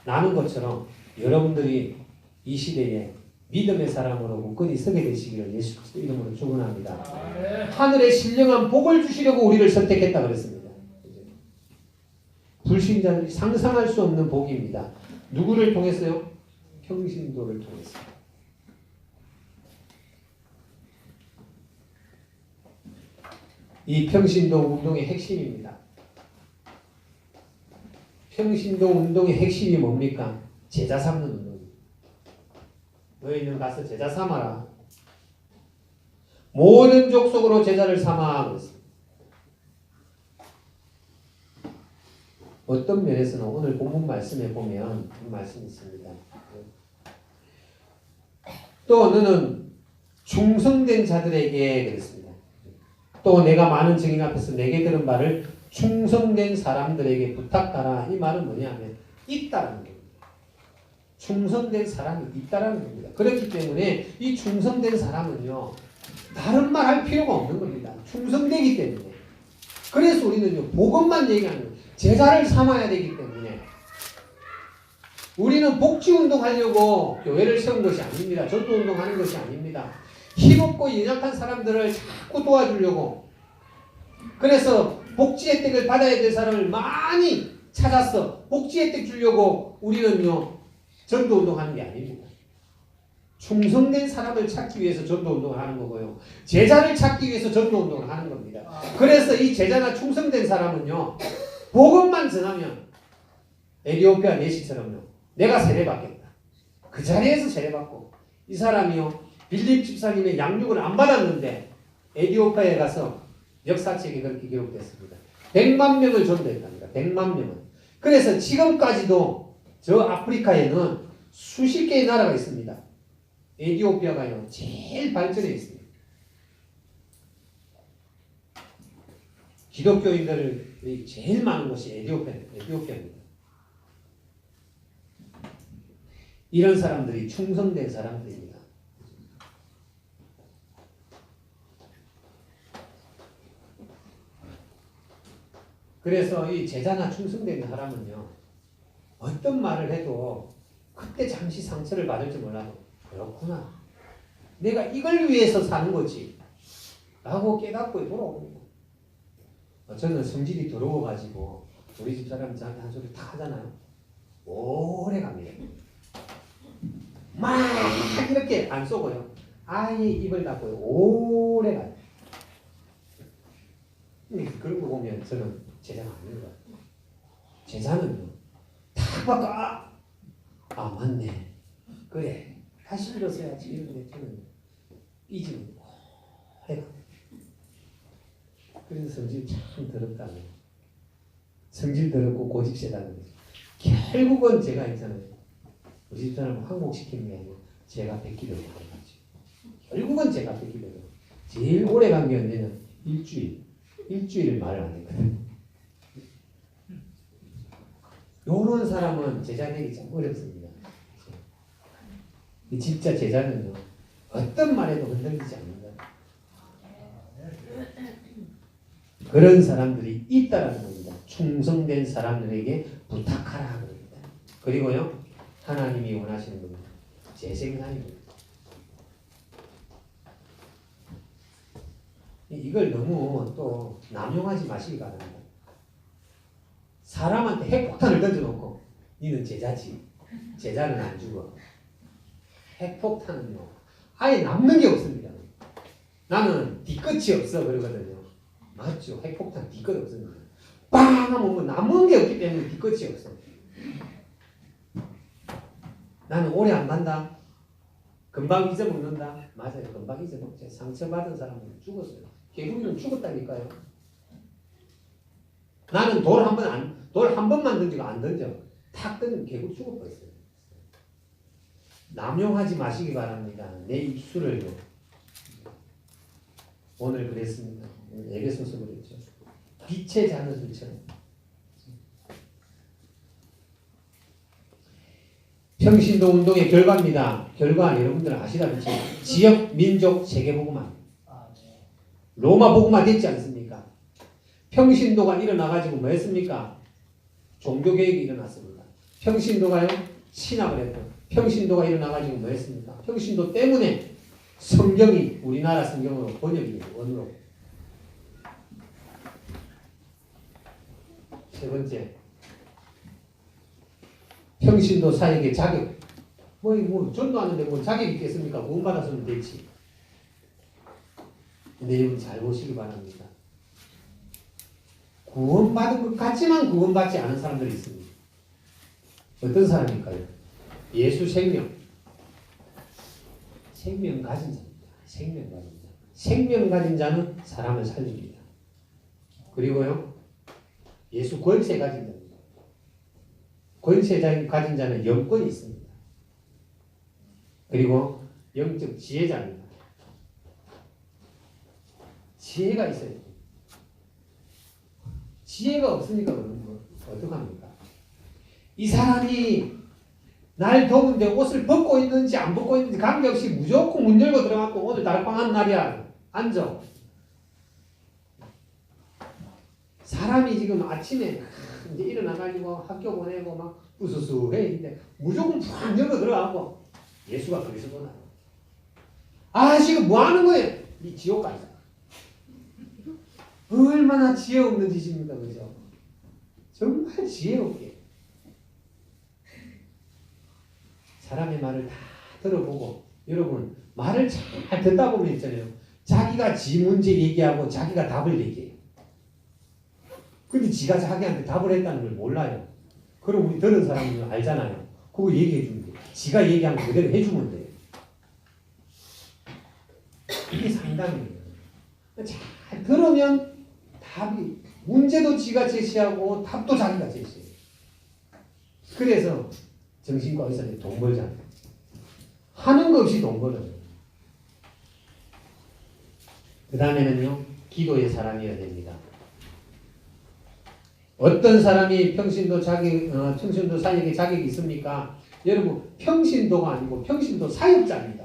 Speaker 1: 나는 것처럼 여러분들이 이 시대에 믿음의 사람으로 굳건히 서게 되시기를 예수 그리스도 이름으로 축원합니다. 하늘의 신령한 복을 주시려고 우리를 선택했다 그랬습니다. 불신자들이 상상할 수 없는 복입니다. 누구를 통해서요? 평신도를 통해서. 이 평신도 운동의 핵심입니다. 평신도 운동의 핵심이 뭡니까? 제자 삼는 운동입니다. 너희는 가서 제자 삼아라. 모든 족속으로 제자를 삼아 그랬습니다. 어떤 면에서는 오늘 본문 말씀에 보면 그 말씀이 있습니다. 또 너는 충성된 자들에게 그랬습니다. 또 내가 많은 증인 앞에서 내게 들은 바를 충성된 사람들에게 부탁하라. 이 말은 뭐냐면 있다라는 겁니다. 충성된 사람이 있다라는 겁니다. 그렇기 때문에 이 충성된 사람은요, 다른 말 할 필요가 없는 겁니다. 충성되기 때문에. 그래서 우리는요, 복음만 얘기하는 거예요. 제자를 삼아야 되기 때문에. 우리는 복지운동 하려고 교회를 세운 것이 아닙니다. 전도운동 하는 것이 아닙니다. 힘없고 연약한 사람들을 자꾸 도와주려고. 그래서 복지 혜택을 받아야 될 사람을 많이 찾아서 복지 혜택 주려고 우리는요 전도운동하는 게 아닙니다. 충성된 사람을 찾기 위해서 전도운동을 하는 거고요. 제자를 찾기 위해서 전도운동을 하는 겁니다. 그래서 이 제자나 충성된 사람은요 복음만 전하면 에디오피아 내시처럼요 내가 세례받겠다. 그 자리에서 세례받고 이 사람이요 빌립 집사님의 양육을 안 받았는데 에디오피아에 가서 역사책에 그렇게 기록됐습니다. 100만 명을 전도했답니다. 100만 명을. 그래서 지금까지도 저 아프리카에는 수십 개의 나라가 있습니다. 에디오피아가요 제일 발전해 있습니다. 기독교인들이 제일 많은 곳이 에디오피아입니다. 이런 사람들이 충성된 사람들입니다. 그래서 이 제자나 충성된 사람은요 어떤 말을 해도 그때 잠시 상처를 받을지 몰라도 그렇구나 내가 이걸 위해서 사는 거지 라고 깨닫고 돌아옵니다. 저는 성질이 더러워가지고 우리 집 사람이 저한테 한 소리 다 하잖아요. 오래 갑니다. 막 이렇게 안 쏘고요 아예 입을 닫고요 오래 가요. 그런 거 보면 저는 제자가 아닌 것 같아요. 제자는요 딱 바꿔 아 맞네 그래 다시 일어서야지 이런데 저는 삐지는 오래 가. 그래서 성질 참 더럽다는 거예요. 성질 더럽고 고집세다는 거죠. 결국은 제가 있잖아요 우리 집사람을 항복시키는 게 아니고 제가 뱉기를 하는 거죠. 결국은 제가 뱉기를 해요. 제일 오래 간 게 언제냐 일주일을 말을 안 했거든요. 요런 사람은 제자 되기 참 어렵습니다. 진짜 제자는요 어떤 말에도 흔들리지 않는다. 그런 사람들이 있다라는 겁니다. 충성된 사람들에게 부탁하라 그럽니다. 그리고요 하나님이 원하시는 겁니다. 재생산입니다. 이걸 너무 또 남용하지 마시기 바랍니다. 사람한테 핵폭탄을 던져놓고 니는 제자지. 제자는 안 죽어. 핵폭탄은요 아예 남는 게 없습니다. 나는 뒤끝이 없어 그러거든요. 맞죠? 핵폭탄 뒤끝 없습니다. 빵 하면 뭐 남은 게 없기 때문에 뒤끝이 없어. 나는 오래 안 간다. 금방 잊어먹는다. 맞아요. 금방 잊어먹죠. 상처받은 사람은 죽었어요. 개구리는 죽었다니까요. 나는 돌 한 번만 던지고 안 던져. 탁 던지면 개구리 죽어버렸어요. 남용하지 마시기 바랍니다. 내 입술을요. 오늘 그랬습니다. 에베소서 그랬죠. 빛의 자녀들처럼. 평신도 운동의 결과입니다. 결과 여러분들은 아시다시피 지역, 민족, 세계복음화. 로마 복음화 됐지 않습니까? 평신도가 일어나가지고 뭐 했습니까? 종교개혁이 일어났습니다. 평신도가요? 신학을 했고 평신도가 일어나가지고 뭐 했습니까? 평신도 때문에 성경이 우리나라 성경으로 번역이 돼요. 원으로. 세 번째, 평신도 사역의 자격. 뭐 전도하는데 뭐 자격이 있겠습니까? 구원받았으면 됐지. 근데 여러분 잘 보시기 바랍니다. 구원받은 것 같지만 구원받지 않은 사람들이 있습니다. 어떤 사람일까요? 예수 생명 가진 자입니다. 생명 가진 자. 생명 가진 자는 사람을 살립니다. 그리고요, 예수 권세 가진 자입니다. 권세 가진 자는 영권이 있습니다. 그리고 영적 지혜자입니다. 지혜가 있어야 돼요. 지혜가 없으니까 어떡합니까? 이 사람이 날 더운데 옷을 벗고 있는지 안 벗고 있는지 관계없이 무조건 문 열고 들어가고 오늘 달방한 날이야. 앉아. 사람이 지금 아침에 이제 일어나가지고 학교 보내고 막 우수수해. 무조건 푹 열고 들어가고 예수가 그래서 보나요? 아 지금 뭐 하는 거예요? 이 지옥 가자. 얼마나 지혜 없는 짓입니까, 그죠? 정말 지혜롭게 사람의 말을 다 들어보고 여러분 말을 잘 듣다 보면 있잖아요. 자기가 지 문제 얘기하고 자기가 답을 얘기해요. 근데 지가 자기한테 답을 했다는 걸 몰라요. 그럼 우리 들은 사람은 알잖아요. 그거 얘기해 주면 돼요. 지가 얘기한 거 그대로 해주면 돼요. 이게 상담이에요. 잘 들으면 답이 문제도 지가 제시하고 답도 자기가 제시해요. 그래서 정신과 의사들이 돈 벌잖아요. 하는 거 없이 돈 벌어요. 그 다음에는요. 기도의 사람이어야 됩니다. 어떤 사람이 평신도 평신도 사역에 자격이 있습니까? 여러분 평신도가 아니고 평신도 사역자입니다.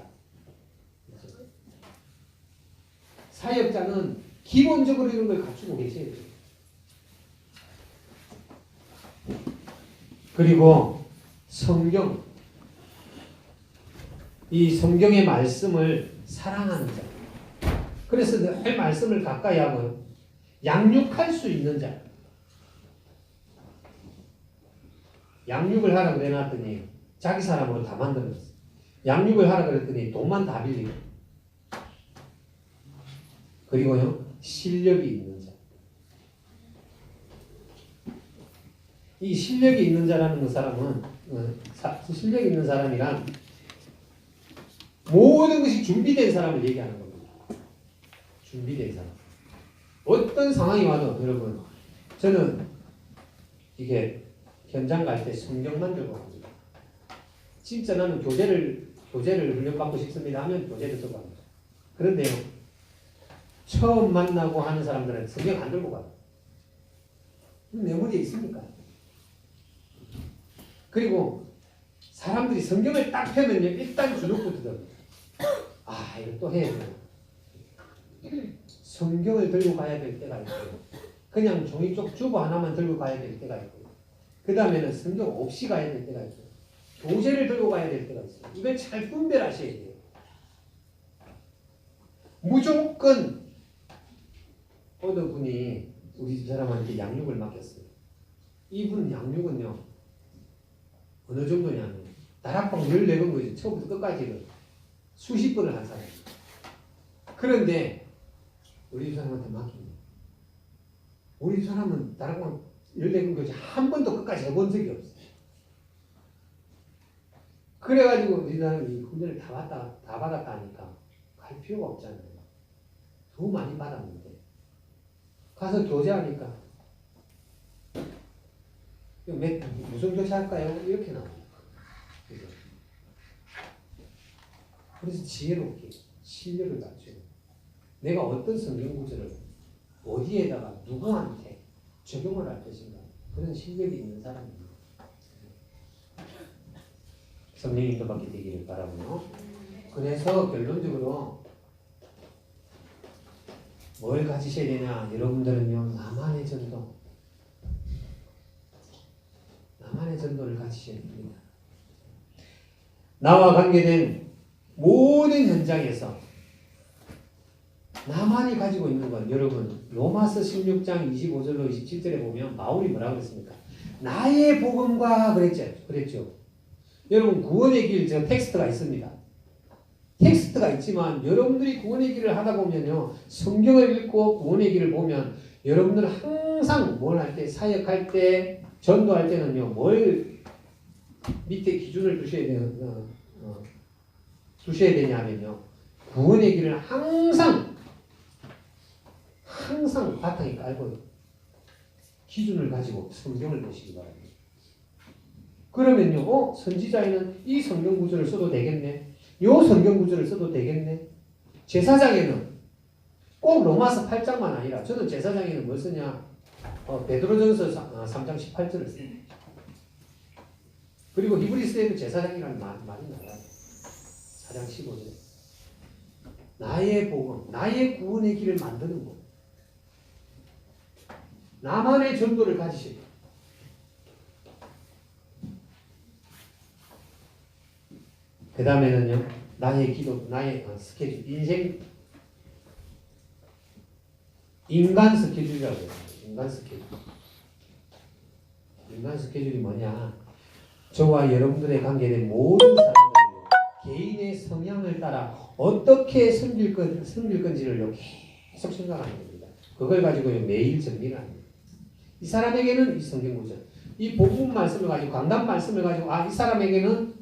Speaker 1: 사역자는 기본적으로 이런 걸 갖추고 계셔야 돼요. 그리고 성경, 이 성경의 말씀을 사랑하는 자. 그래서 늘 말씀을 가까이 하고요. 양육할 수 있는 자. 양육을 하라고 내놨더니 자기 사람으로 다 만들었어. 양육을 하라고 그랬더니 돈만 다 빌리고. 그리고요. 실력이 있는 자. 이 실력이 있는 자라는 사람은 실력이 있는 사람이란 모든 것이 준비된 사람을 얘기하는 겁니다. 준비된 사람. 어떤 상황이 와도 여러분 저는 이게 현장 갈 때 성경만 들고 갑니다. 진짜 나는 교재를 훈련받고 싶습니다 하면 교재를 들고 갑니다. 그런데요. 처음 만나고 하는 사람들은 성경 안 들고 가요. 메모리에 있으니까. 그리고 사람들이 성경을 딱 펴면요. 일단 주눅부터 들어요. 아 이거 또 해야 돼요. 성경을 들고 가야 될 때가 있고요. 그냥 종이 쪽 주보 하나만 들고 가야 될 때가 있고요. 그 다음에는 성경 없이 가야 될 때가 있고요. 교재를 들고 가야 될 때가 있어요. 이걸 잘 분별하셔야 돼요. 무조건 어느 분이 우리 집 사람한테 양육을 맡겼어요. 이분 양육은요. 어느 정도냐면 다락방 14번 거죠. 처음부터 끝까지를 수십 번을 한 사람이에요. 그런데 우리 집 사람한테 맡깁니다. 우리 집 사람은 다락방 14번 거지 한 번도 끝까지 해본 적이 없어요. 그래가지고 우리 사람이 훈련을 다 받았다 하니까 갈 필요가 없잖아요. 더 많이 받았는데 가서 교제하니까 무슨 교체 할까요? 이렇게 나옵니다. 그래서 지혜롭게 실력을 갖추고 내가 어떤 성경 구절을 어디에다가 누구한테 적용을 할 것인가 그런 실력이 있는 사람입니다. 성령 인도받게 되기를 바라고요. 그래서 결론적으로 뭘 가지셔야 되냐? 여러분들은요 나만의 전도, 나만의 전도를 가지셔야 됩니다. 나와 관계된 모든 현장에서 나만이 가지고 있는 건 여러분 로마서 16장 25절로 27절에 보면 바울이 뭐라고 그랬습니까? 나의 복음과 그랬죠. 여러분 구원의 길 저 텍스트가 있습니다. 텍스트가 있지만 여러분들이 구원의 길을 하다 보면요 성경을 읽고 구원의 길을 보면 여러분들은 항상 뭘 할 때 사역할 때 전도할 때는요 뭘 밑에 기준을 두셔야 되냐면요 구원의 길을 항상 바탕에 깔고 기준을 가지고 성경을 보시기 바랍니다. 그러면요 선지자에는 이 성경 구절을 써도 되겠네. 요 성경 구절을 써도 되겠네. 제사장에는 꼭 로마서 8장만 아니라 저는 제사장에는 뭘 쓰냐 베드로전서 3장 18절을 씁니다. 그리고 히브리서에도 제사장이라는 말이 나와요. 4장 15절. 나의 복음, 나의 구원의 길을 만드는 것. 나만의 전도를 가지셔야 돼요. 그 다음에는요, 나의 기도, 나의 스케줄, 인간 스케줄이라고 해요. 인간 스케줄. 인간 스케줄이 뭐냐? 저와 여러분들의 관계된 모든 사람들이 개인의 성향을 따라 어떻게 섬길 건지를 계속 생각하는 겁니다. 그걸 가지고 매일 정리를 합니다. 이 사람에게는 이 성경 구절, 이 복음 말씀을 가지고 강단 말씀을 가지고 이 사람에게는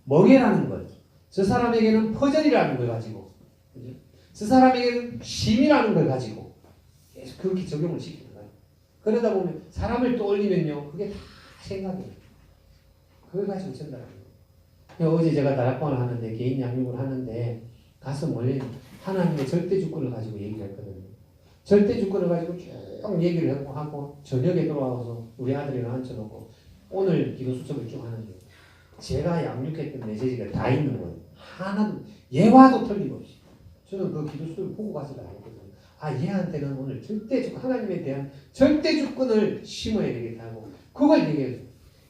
Speaker 1: 멍해라는 것, 저 사람에게는 퍼즐이라는 걸 가지고, 저 사람에게는 심이라는 걸 가지고 계속 그렇게 적용을 시키는 거예요. 그러다 보면 사람을 떠올리면요, 그게 다 생각이에요. 그걸 가지고 전달합니다. 어제 제가 다락방을 하는데 개인 양육을 하는데 가서 원래 하나님의 절대 주권을 가지고 얘기를 했거든요. 절대 주권을 가지고 쭉 얘기를 하고 저녁에 돌아와서 우리 아들이랑 앉혀놓고 오늘 기도 수첩을 쭉 하는데 제가 양육했던 메시지가 다 있는 거예요. 하나도 예화도 틀림없이. 저는 그 기도 수첩을 보고 가서 알겠거든요. 얘한테는 오늘 절대 주권, 하나님에 대한 절대 주권을 심어야 되겠다고 그걸 얘기해요.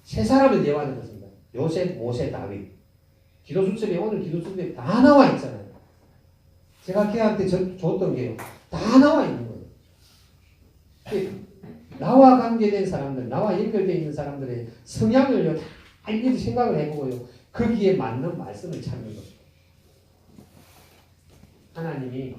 Speaker 1: 세 사람을 예화하는 것입니다. 요셉, 모세, 다윗. 기도 수첩에 오늘 기도 수첩에 다 나와 있잖아요. 제가 걔한테 줬던 게요. 다 나와 있는 거예요. 나와 관계된 사람들, 나와 연결되어 있는 사람들의 성향을 다 일일이 생각을 해보고요. 거기에 맞는 말씀을 찾는 거예요. 하나님이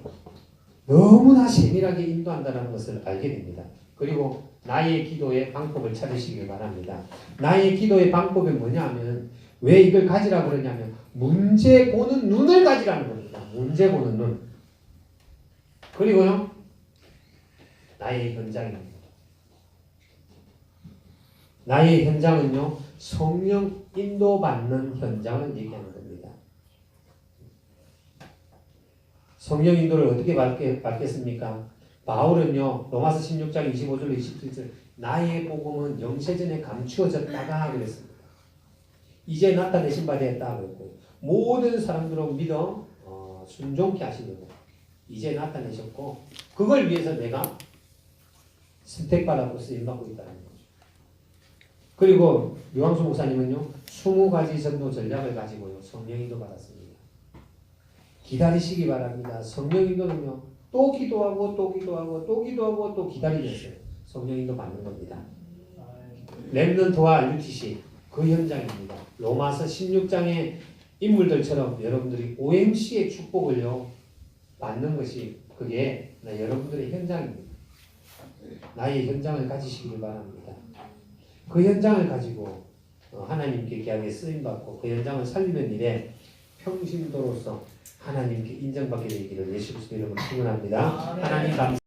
Speaker 1: 너무나 세밀하게 인도한다는 것을 알게 됩니다. 그리고 나의 기도의 방법을 찾으시길 바랍니다. 나의 기도의 방법이 뭐냐면 왜 이걸 가지라고 그러냐면 문제 보는 눈을 가지라는 겁니다. 문제 보는 눈. 그리고요. 나의 현장입니다. 나의 현장은요. 성령 인도받는 현장을 얘기하는 겁니다. 성령 인도를 어떻게 받겠습니까? 바울은요. 로마서 16장 25절 27절 나의 복음은 영세전에 감추어졌다가 그랬습니다. 이제 나타내신 바 되었다 그랬고 모든 사람들로 믿어 순종케 하시려고 이제 나타내셨고 그걸 위해서 내가 선택받았고 쓰임받고 있다는 거죠. 그리고 유황수 목사님은요. 20가지 전도 전략을 가지고요. 성령인도 받았습니다. 기다리시기 바랍니다. 성령인도는요. 또 기도하고 또 기도하고 또 기도하고 또 기다리면서 성령인도 받는 겁니다. 렘넌트와 UTC 그 현장입니다. 로마서 16장의 인물들처럼 여러분들이 OMC의 축복을요 받는 것이 그게 여러분들의 현장입니다. 나의 현장을 가지시기를 바랍니다. 그 현장을 가지고 하나님께 귀하게 쓰임받고 그 현장을 살리는 일에 평신도로서 하나님께 인정받게 되기를 예수 그리스도 이름으로 축원합니다. 하나님 감사합니다.